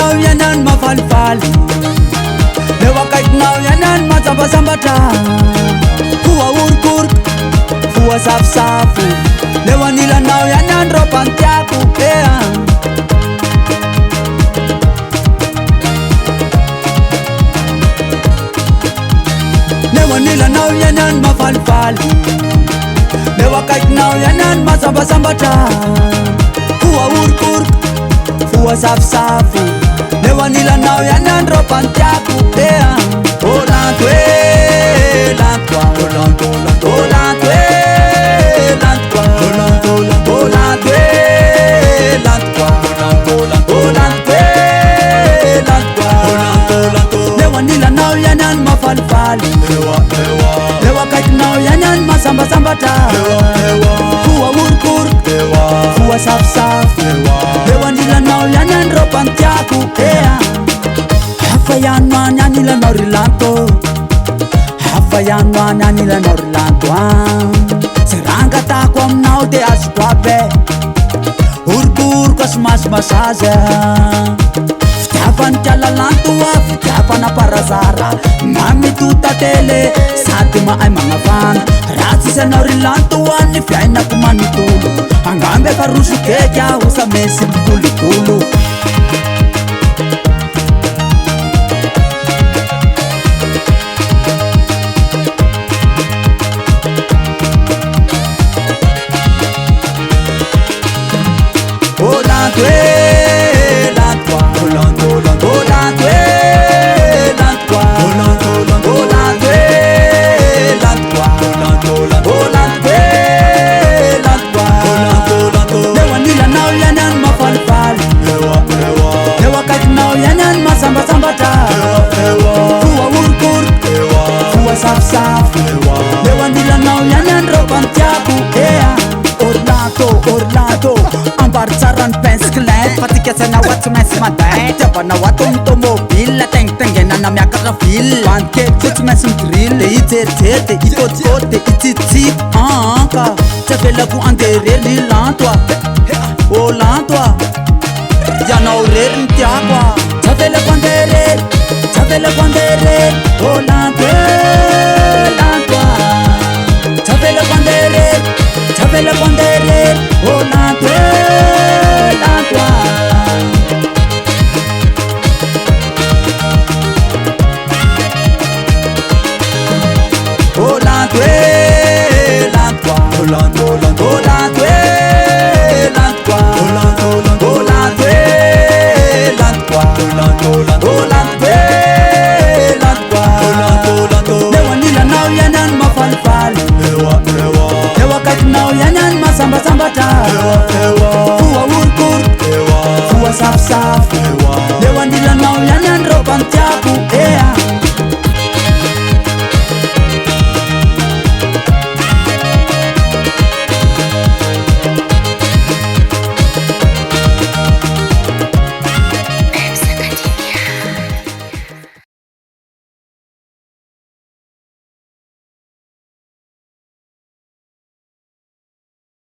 anilanao ianan mafalifaly leo akaikinao ianan mazambazambatra foa orokoroka foa safosafo leo anilanao ianan ropantiako ea leo anilanao ianan mafalifaly leo akaikinao ianan mazambazambatra foa orokoroka foa safosafo leo anilanao ianan ropantiako ea olanto e lanto olanto olanto olanto e lanto olanto olanto olanto e lanto olanto olanto olanto e lanto olanto olanto leo anilanao ianan mafalifaly leo akaikinao ianan mazambazambatra foa orokoroka foa safosafo leo anilanao ianan ropantiako ea hafa ihany any anilanao ry lanto hafa ihany any anilanao ry lanto zay rangatako aminao de azoko aby orokoroka somasomasaza fitiavany kialalanto fitiavana parazara mamitotatele sady mahay magnavana raha tsisy anao ry lanto ny fiainako manontolo angamby efa rosokeky aho sa mesy mikolokolo leo anilanao ianan ropantiako ea orlato ambary tsara ny pensklet fa tikasana oa tsy mainsy manday tiavana oato ny tomobile taingitaingenana miakatra ville bandikely tso tsy mainsy midrille de ijerijery de itôtitôty de itsitsity ka tsy avelako anderery ny lanto ô lanto ianao rery ny tiako tsy avelako anderery tsy avelako anderery ô lanto lanto tsy avelako anderery tsy avelako anderery ô lanto lanto ô lanto lanto ô lanto lanto ô lanto lanto ô lanto lanto ô lanto lanto ô lanto lanto ô lanto leo anilanao ianan mafalifaly leo akaikinao ianan mazambazambatra